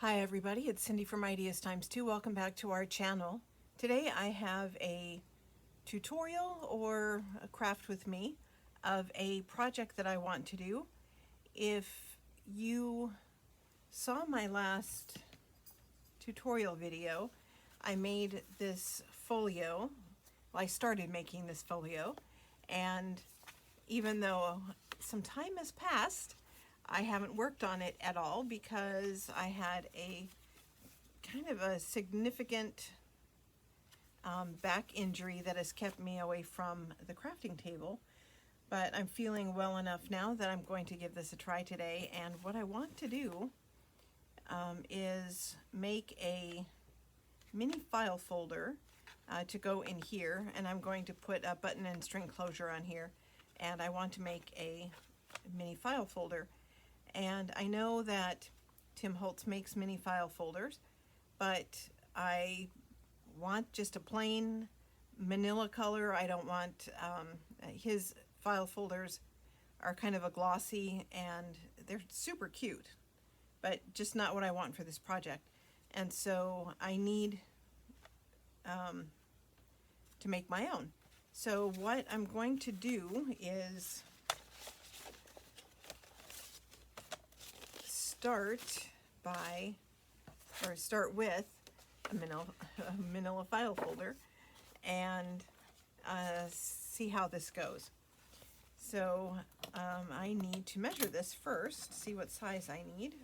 Hi everybody, it's Cindy from Ideas Times 2. Welcome back to our channel. Today I have a tutorial or a craft with me of a project that I want to do. If you saw my last tutorial video, I made this folio. Well, I started making this folio, and even though some time has passed, I haven't worked on it at all because I had a kind of a significant back injury that has kept me away from the crafting table. But I'm feeling well enough now that I'm going to give this a try today. And what I want to do is make a mini file folder to go in here, and I'm going to put a button and string closure on here, and I want to make a mini file folder. And I know that Tim Holtz makes mini file folders, but I want just a plain manila color. I don't want, his file folders are kind of a glossy and they're super cute, but just not what I want for this project. And so I need to make my own. So what I'm going to do is start with a manila file folder and see how this goes. So I need to measure this first, see what size I need.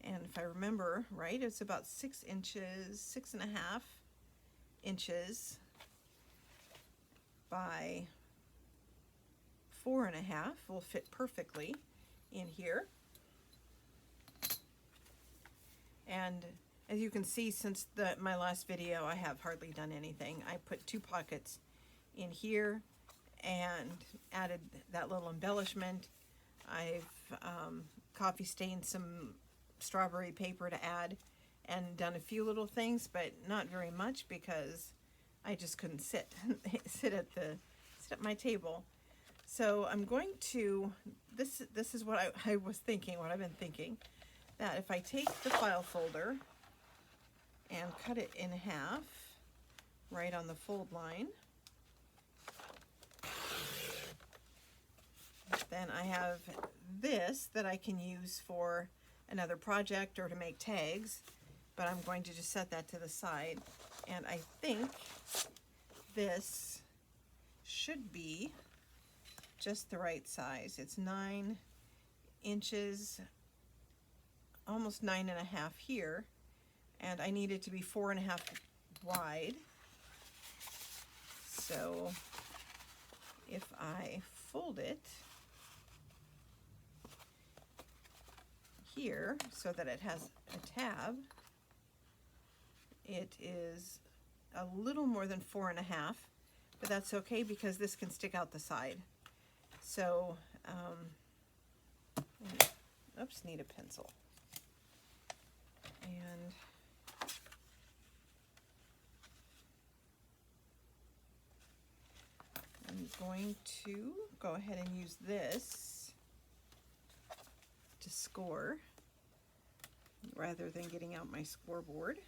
And if I remember right, it's about 6 inches, 6.5 inches by 4.5 will fit perfectly in here. And as you can see, since my last video, I have hardly done anything. I put 2 pockets in here and added that little embellishment. I've coffee stained some strawberry paper to add and done a few little things, but not very much because I just couldn't sit at my table. So I'm going to, this is what I was thinking, what I've been thinking, that if I take the file folder and cut it in half right on the fold line, then I have this that I can use for another project or to make tags, but I'm going to just set that to the side. And I think this should be just the right size. It's 9 inches, almost 9.5 here, and I need it to be 4.5 wide. So if I fold it here so that it has a tab, it is a little more than 4.5, but that's okay because this can stick out the side. So, oops, need a pencil. And I'm going to go ahead and use this to score rather than getting out my scoreboard.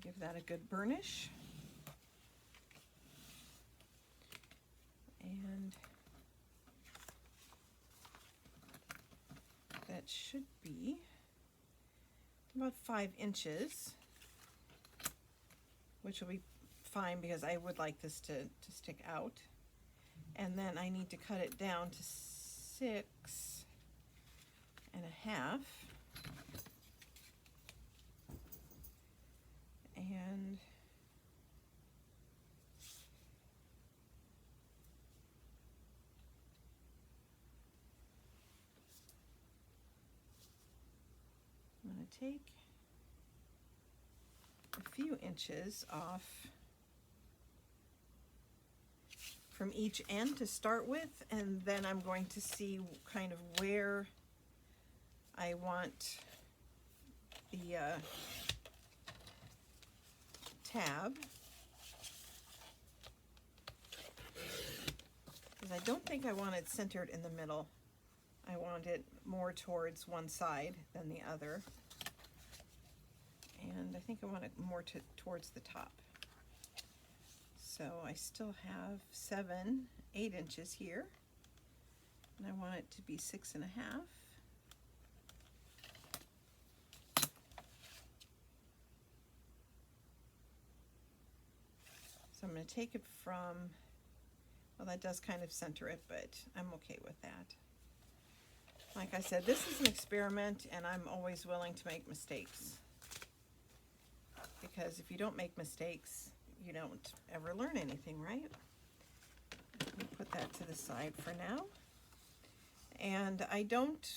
Give that a good burnish. And that should be about 5 inches, which will be fine because I would like this to stick out. And then I need to cut it down to 6.5. And I'm going to take a few inches off from each end to start with, and then I'm going to see kind of where I want the tab, because I don't think I want it centered in the middle. I want it more towards one side than the other, and I think I want it more towards the top. So I still have 8 inches here, and I want it to be 6.5. So I'm going to take it from, well, that does kind of center it, but I'm okay with that. Like I said, this is an experiment, and I'm always willing to make mistakes, because if you don't make mistakes, you don't ever learn anything, right? Let me put that to the side for now. And I don't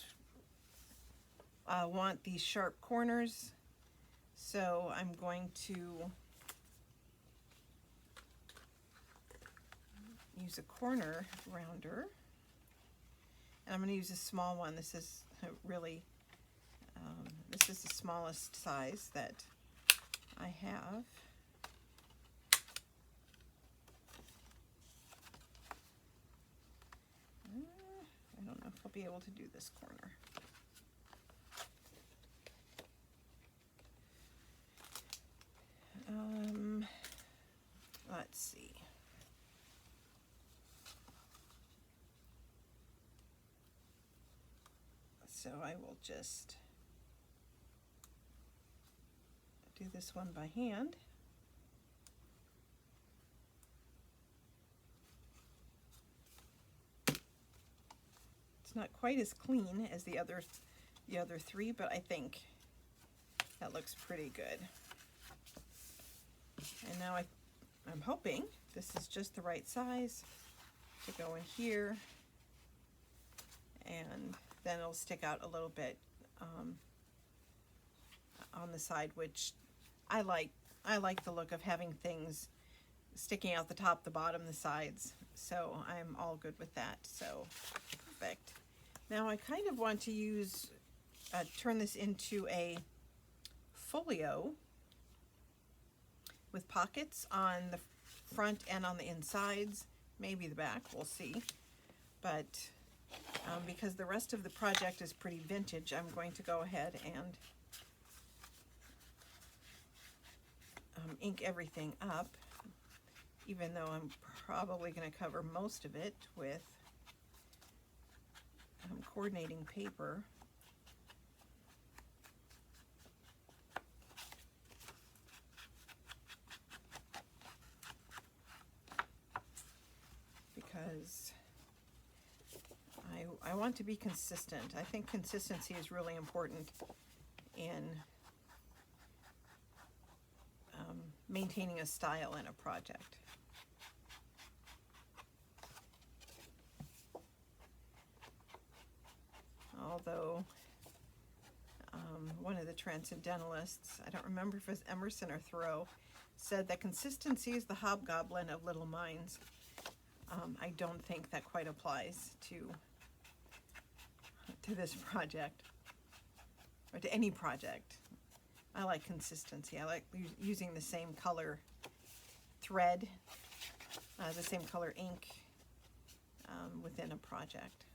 want these sharp corners, so I'm going to use a corner rounder. And I'm going to use a small one. This is really, this is the smallest size that I have. I don't know if I'll be able to do this corner. Let's see. So I will just do this one by hand. It's not quite as clean as the other three, but I think that looks pretty good. And now I'm hoping this is just the right size to go in here, and then it'll stick out a little bit on the side, which I like. I like the look of having things sticking out the top, the bottom, the sides. So I'm all good with that. So perfect. Now I kind of want to use, turn this into a folio with pockets on the front and on the insides, maybe the back, we'll see. But because the rest of the project is pretty vintage, I'm going to go ahead and ink everything up, even though I'm probably going to cover most of it with coordinating paper. Because I want to be consistent. I think consistency is really important in maintaining a style in a project. Although one of the transcendentalists, I don't remember if it was Emerson or Thoreau, said that consistency is the hobgoblin of little minds. I don't think that quite applies to this project, or to any project. I like consistency. I like using the same color thread, the same color ink within a project.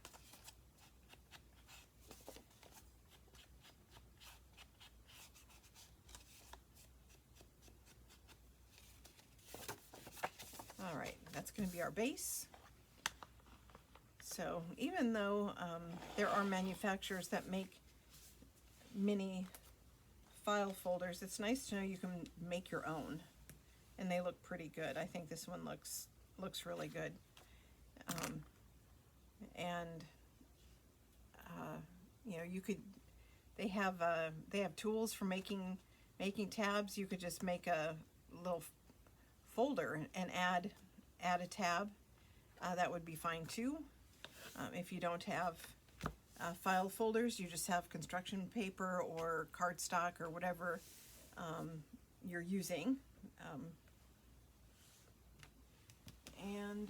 All right, that's going to be our base. So even though there are manufacturers that make mini file folders, it's nice to know you can make your own, and they look pretty good. I think this one looks really good. You know, you could, they have tools for making tabs. You could just make a little folder and add a tab. That would be fine too. If you don't have file folders, you just have construction paper or cardstock or whatever you're using. And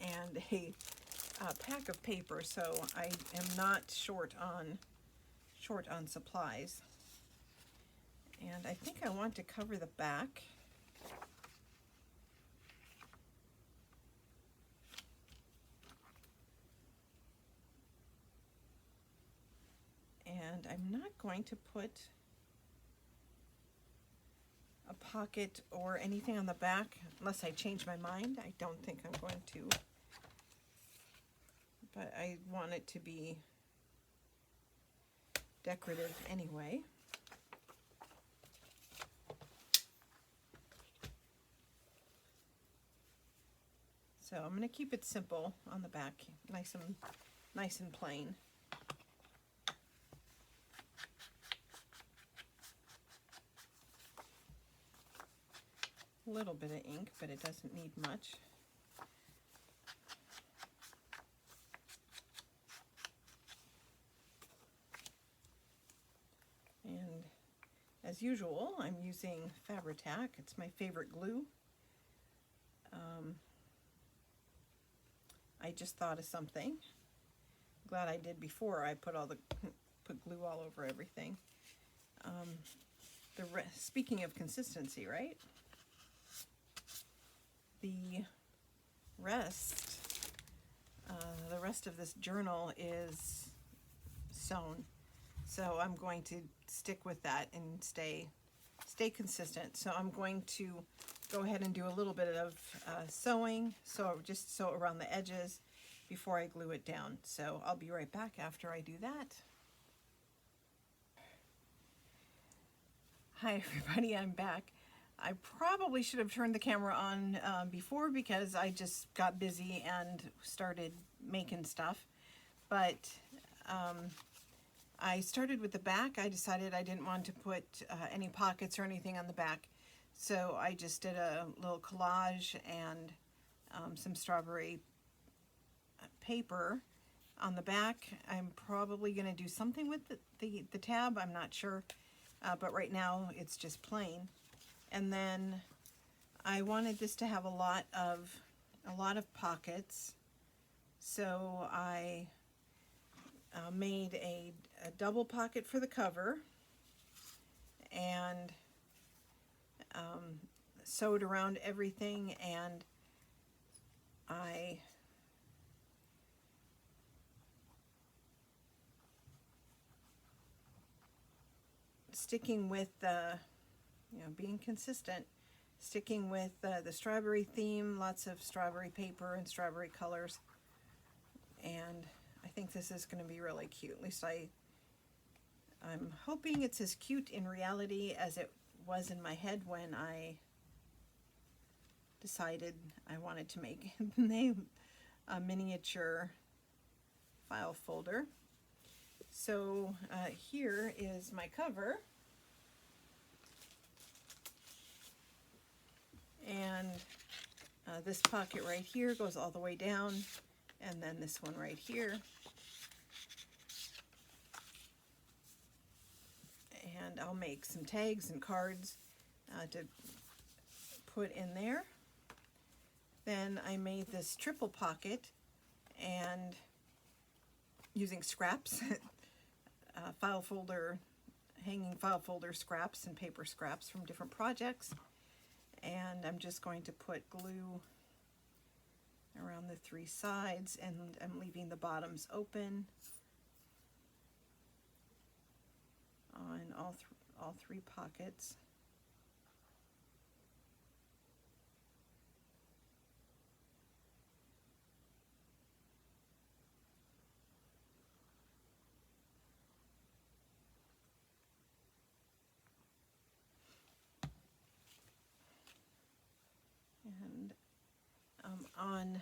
and a pack of paper, so I am not short on supplies. And I think I want to cover the back. And I'm not going to put a pocket or anything on the back unless I change my mind. I don't think I'm going to, but I want it to be decorative anyway. So I'm going to keep it simple on the back, nice and plain. A little bit of ink, but it doesn't need much. And as usual, I'm using Fabri-Tac. It's my favorite glue. I just thought of something. Glad I did before I put glue all over everything. Speaking of consistency, right? The rest of this journal is sewn, so I'm going to stick with that and stay consistent. So I'm going to go ahead and do a little bit of sewing, so just sew around the edges before I glue it down. So I'll be right back after I do that. Hi everybody, I'm back. I probably should have turned the camera on before because I just got busy and started making stuff, but I started with the back. I decided I didn't want to put any pockets or anything on the back, so I just did a little collage and some strawberry paper on the back. I'm probably going to do something with the tab, I'm not sure, but right now it's just plain. And then I wanted this to have a lot of pockets, so I made a double pocket for the cover and sewed around everything, and I sticking with being consistent, sticking with the strawberry theme, lots of strawberry paper and strawberry colors, and I think this is going to be really cute. At least I'm hoping it's as cute in reality as it was in my head when I decided I wanted to make a miniature file folder. So here is my cover, and this pocket right here goes all the way down, and then this one right here. And I'll make some tags and cards to put in there. Then I made this triple pocket, and using scraps, hanging file folder scraps and paper scraps from different projects. And I'm just going to put glue around the three sides, and I'm leaving the bottoms open on all three pockets. And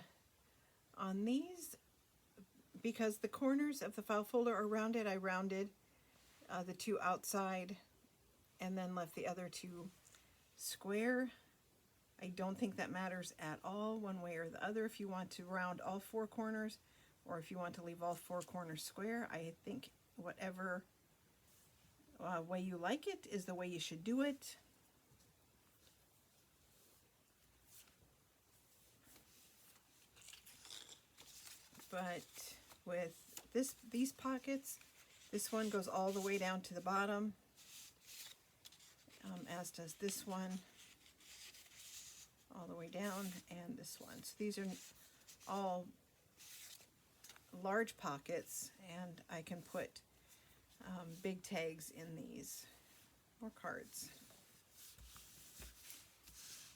on these, because the corners of the file folder are rounded, I rounded the two outside and then left the other two square. I don't think that matters at all one way or the other if you want to round all four corners or if you want to leave all four corners square. I think whatever way you like it is the way you should do it. but with these pockets, this one goes all the way down to the bottom, as does this one, all the way down, and this one. So these are all large pockets, and I can put big tags in these, or cards.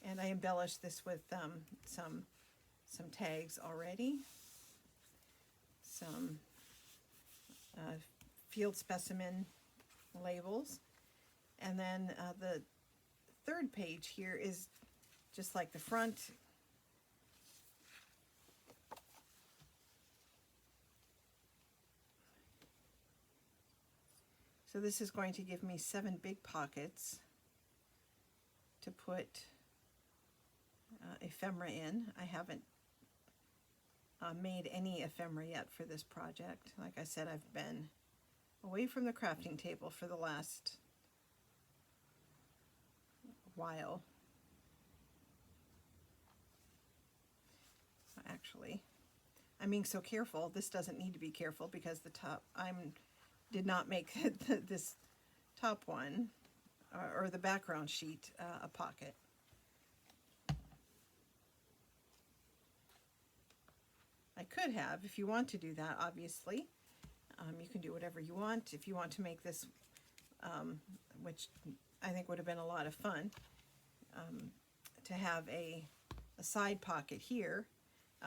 And I embellished this with some tags already, some field specimen labels, and then the third page here is just like the front. So this is going to give me 7 big pockets to put ephemera in. I haven't made any ephemera yet for this project. Like I said, I've been away from the crafting table for the last while. Actually, I'm being so careful. This doesn't need to be careful because the top, did not make this top one or the background sheet a pocket. I could have, if you want to do that, obviously. You can do whatever you want. If you want to make this, which I think would have been a lot of fun, to have a side pocket here,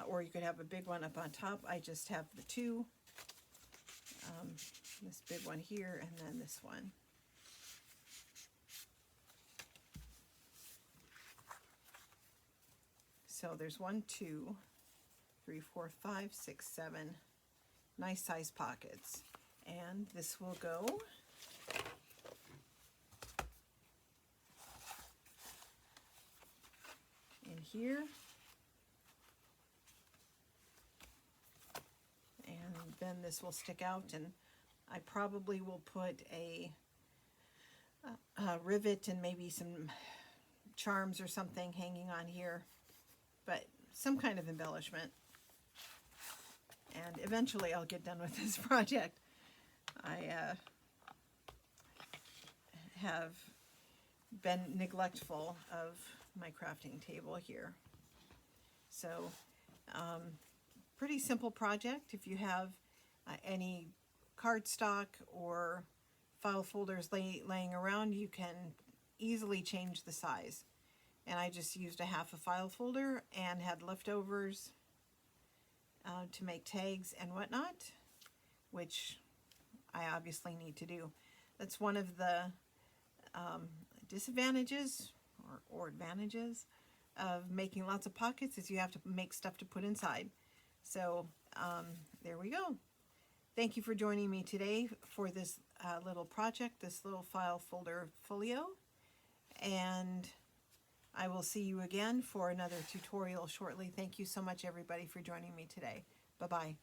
or you could have a big one up on top. I just have the two, this big one here and then this one. So there's 1, 2, 3, 4, 5, 6, 7 nice size pockets, and this will go in here, and then this will stick out, and I probably will put a rivet and maybe some charms or something hanging on here, but some kind of embellishment. And eventually I'll get done with this project. I have been neglectful of my crafting table here. So pretty simple project. If you have any cardstock or file folders laying around, you can easily change the size. And I just used a half a file folder and had leftovers to make tags and whatnot, which I obviously need to do. That's one of the disadvantages or advantages of making lots of pockets, is you have to make stuff to put inside. So there we go. Thank you for joining me today for this little project, this little file folder folio, and I will see you again for another tutorial shortly. Thank you so much, everybody, for joining me today. Bye-bye.